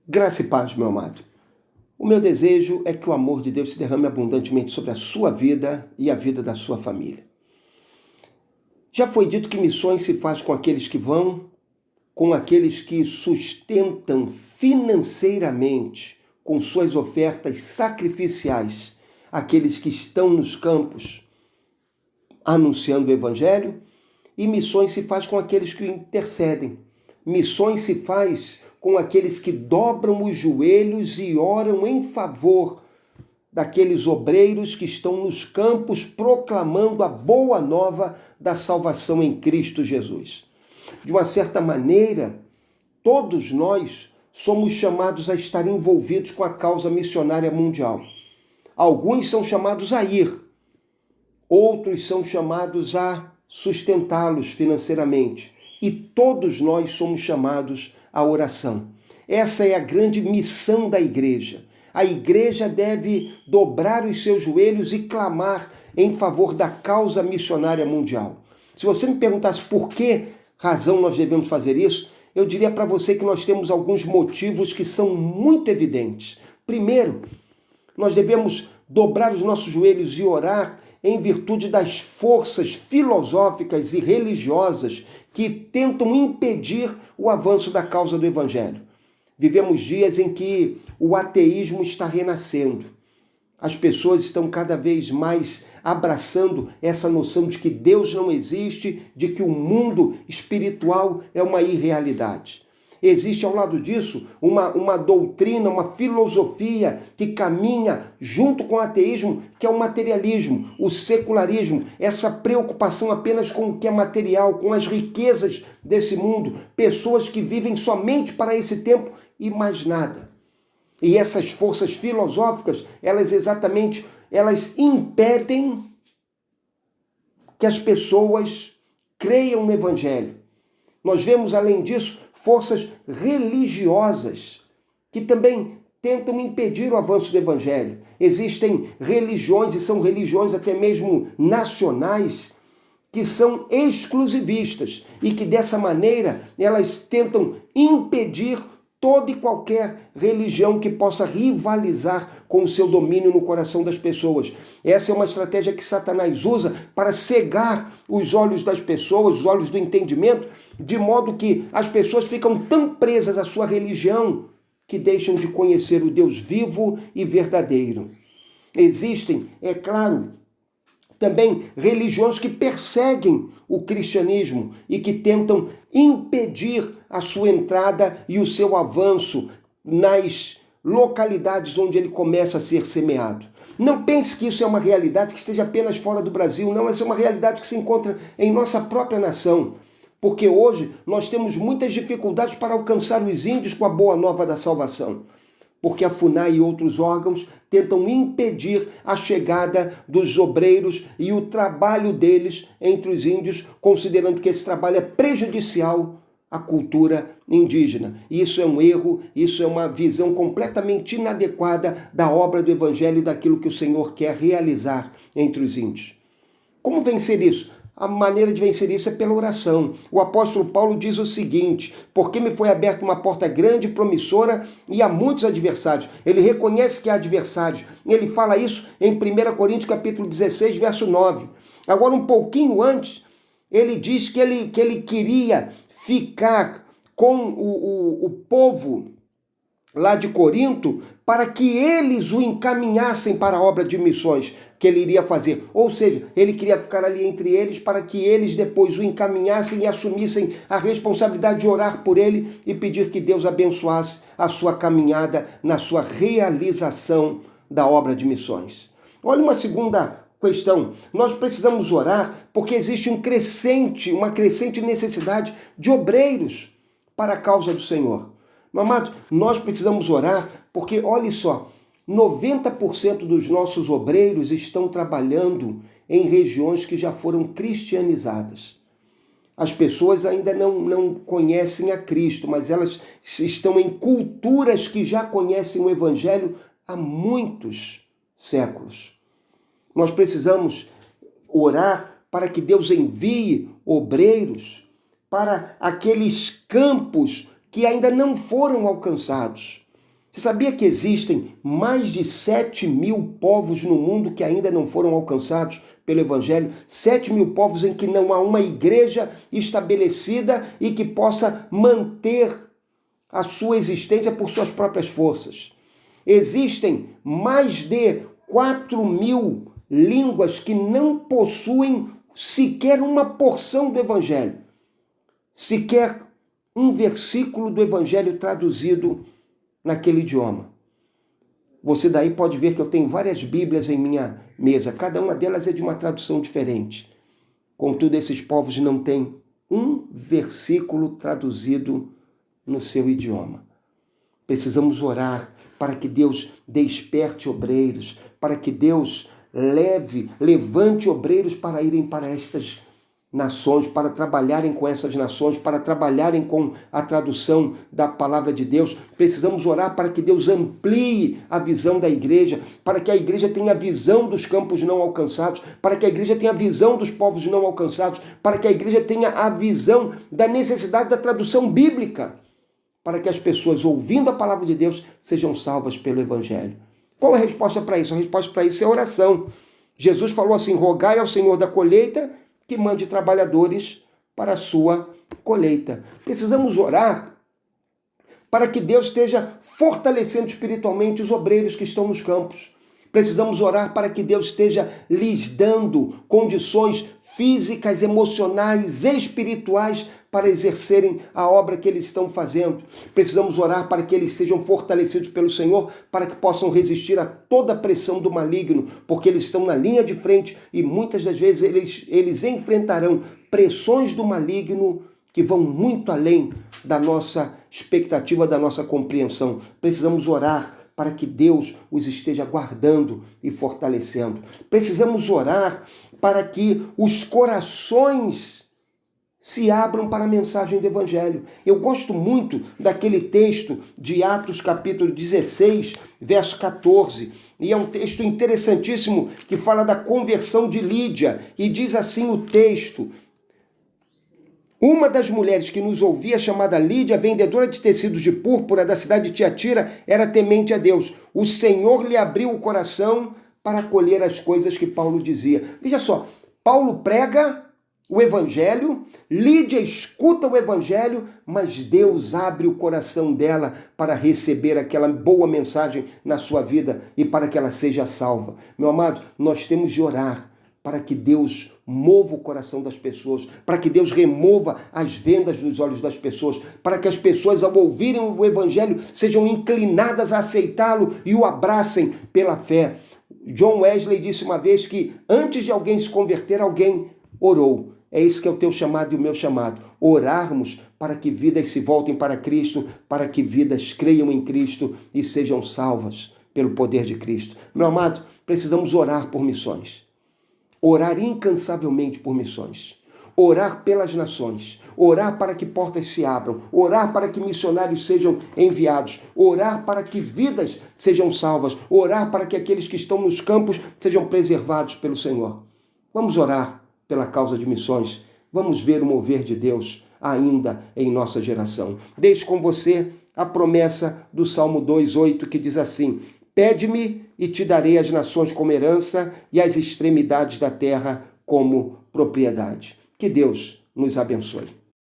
Graça e paz, meu amado. O meu desejo é que o amor de Deus se derrame abundantemente sobre a sua vida e a vida da sua família. Já foi dito que missões se faz com aqueles que vão, com aqueles que sustentam financeiramente, com suas ofertas sacrificiais, aqueles que estão nos campos anunciando o Evangelho, e missões se faz com aqueles que intercedem. Missões se faz com aqueles que dobram os joelhos e oram em favor daqueles obreiros que estão nos campos proclamando a boa nova da salvação em Cristo Jesus. De uma certa maneira, todos nós somos chamados a estar envolvidos com a causa missionária mundial. Alguns são chamados a ir, outros são chamados a sustentá-los financeiramente. E todos nós somos chamados à oração. Essa é a grande missão da igreja. A igreja deve dobrar os seus joelhos e clamar em favor da causa missionária mundial. Se você me perguntasse por que razão nós devemos fazer isso, eu diria para você que nós temos alguns motivos que são muito evidentes. Primeiro, nós devemos dobrar os nossos joelhos e orar em virtude das forças filosóficas e religiosas que tentam impedir o avanço da causa do Evangelho. Vivemos dias em que o ateísmo está renascendo. As pessoas estão cada vez mais abraçando essa noção de que Deus não existe, de que o mundo espiritual é uma irrealidade. Existe ao lado disso uma doutrina, uma filosofia que caminha junto com o ateísmo, que é o materialismo, o secularismo, essa preocupação apenas com o que é material, com as riquezas desse mundo, pessoas que vivem somente para esse tempo e mais nada. E essas forças filosóficas, elas impedem que as pessoas creiam no Evangelho. Nós vemos, além disso, forças religiosas que também tentam impedir o avanço do Evangelho. Existem religiões, e são religiões até mesmo nacionais, que são exclusivistas e que dessa maneira elas tentam impedir toda e qualquer religião que possa rivalizar com o seu domínio no coração das pessoas. Essa é uma estratégia que Satanás usa para cegar os olhos das pessoas, os olhos do entendimento, de modo que as pessoas ficam tão presas à sua religião que deixam de conhecer o Deus vivo e verdadeiro. Existem, é claro, também religiões que perseguem o cristianismo e que tentam impedir a sua entrada e o seu avanço nas localidades onde ele começa a ser semeado. Não pense que isso é uma realidade que esteja apenas fora do Brasil, não, essa é uma realidade que se encontra em nossa própria nação, porque hoje nós temos muitas dificuldades para alcançar os índios com a boa nova da salvação, porque a FUNAI e outros órgãos tentam impedir a chegada dos obreiros e o trabalho deles entre os índios, considerando que esse trabalho é prejudicial à cultura indígena. Isso é um erro, isso é uma visão completamente inadequada da obra do Evangelho e daquilo que o Senhor quer realizar entre os índios. Como vencer isso? A maneira de vencer isso é pela oração. O apóstolo Paulo diz o seguinte: porque me foi aberta uma porta grande e promissora e há muitos adversários. Ele reconhece que há adversários. Ele fala isso em 1 Coríntios capítulo 16, verso 9. Agora, um pouquinho antes, ele diz que ele queria ficar com o povo lá de Corinto para que eles o encaminhassem para a obra de missões que ele iria fazer. Ou seja, ele queria ficar ali entre eles para que eles depois o encaminhassem e assumissem a responsabilidade de orar por ele e pedir que Deus abençoasse a sua caminhada na sua realização da obra de missões. Olha uma segunda questão. Nós precisamos orar porque existe uma crescente necessidade de obreiros para a causa do Senhor. Meu amado, nós precisamos orar porque, olha só, 90% dos nossos obreiros estão trabalhando em regiões que já foram cristianizadas. As pessoas ainda não conhecem a Cristo, mas elas estão em culturas que já conhecem o Evangelho há muitos séculos. Nós precisamos orar para que Deus envie obreiros para aqueles campos que ainda não foram alcançados. Você sabia que existem mais de 7.000 povos no mundo que ainda não foram alcançados pelo Evangelho? 7.000 povos em que não há uma igreja estabelecida e que possa manter a sua existência por suas próprias forças. Existem mais de 4.000 línguas que não possuem sequer uma porção do Evangelho, sequer um versículo do Evangelho traduzido naquele idioma. Você daí pode ver que eu tenho várias Bíblias em minha mesa, cada uma delas é de uma tradução diferente. Contudo, esses povos não têm um versículo traduzido no seu idioma. Precisamos orar para que Deus desperte obreiros, para que Deus levante obreiros para irem para estas nações, para trabalharem com essas nações, para trabalharem com a tradução da palavra de Deus. Precisamos orar para que Deus amplie a visão da igreja, para que a igreja tenha a visão dos campos não alcançados, para que a igreja tenha a visão dos povos não alcançados, para que a igreja tenha a visão da necessidade da tradução bíblica, para que as pessoas, ouvindo a palavra de Deus, sejam salvas pelo Evangelho. Qual é a resposta para isso? A resposta para isso é oração. Jesus falou assim: rogai ao Senhor da colheita que mande trabalhadores para a sua colheita. Precisamos orar para que Deus esteja fortalecendo espiritualmente os obreiros que estão nos campos. Precisamos orar para que Deus esteja lhes dando condições físicas, emocionais, espirituais para exercerem a obra que eles estão fazendo. Precisamos orar para que eles sejam fortalecidos pelo Senhor, para que possam resistir a toda a pressão do maligno, porque eles estão na linha de frente e muitas das vezes eles enfrentarão pressões do maligno que vão muito além da nossa expectativa, da nossa compreensão. Precisamos orar para que Deus os esteja guardando e fortalecendo. Precisamos orar para que os corações se abram para a mensagem do Evangelho. Eu gosto muito daquele texto de Atos capítulo 16, verso 14. E é um texto interessantíssimo que fala da conversão de Lídia. E diz assim o texto: uma das mulheres que nos ouvia, chamada Lídia, vendedora de tecidos de púrpura da cidade de Tiatira, era temente a Deus. O Senhor lhe abriu o coração para acolher as coisas que Paulo dizia. Veja só, Paulo prega o Evangelho, Lídia escuta o Evangelho, mas Deus abre o coração dela para receber aquela boa mensagem na sua vida e para que ela seja salva. Meu amado, nós temos de orar para que Deus mova o coração das pessoas, para que Deus remova as vendas dos olhos das pessoas, para que as pessoas, ao ouvirem o Evangelho, sejam inclinadas a aceitá-lo e o abracem pela fé. John Wesley disse uma vez que antes de alguém se converter, alguém orou. É isso que é o teu chamado e o meu chamado. Orarmos para que vidas se voltem para Cristo, para que vidas creiam em Cristo e sejam salvas pelo poder de Cristo. Meu amado, precisamos orar por missões. Orar incansavelmente por missões. Orar pelas nações. Orar para que portas se abram. Orar para que missionários sejam enviados. Orar para que vidas sejam salvas. Orar para que aqueles que estão nos campos sejam preservados pelo Senhor. Vamos orar pela causa de missões. Vamos ver o mover de Deus ainda em nossa geração. Deixo com você a promessa do Salmo 2:8, que diz assim: pede-me e te darei as nações como herança e as extremidades da terra como propriedade. Que Deus nos abençoe.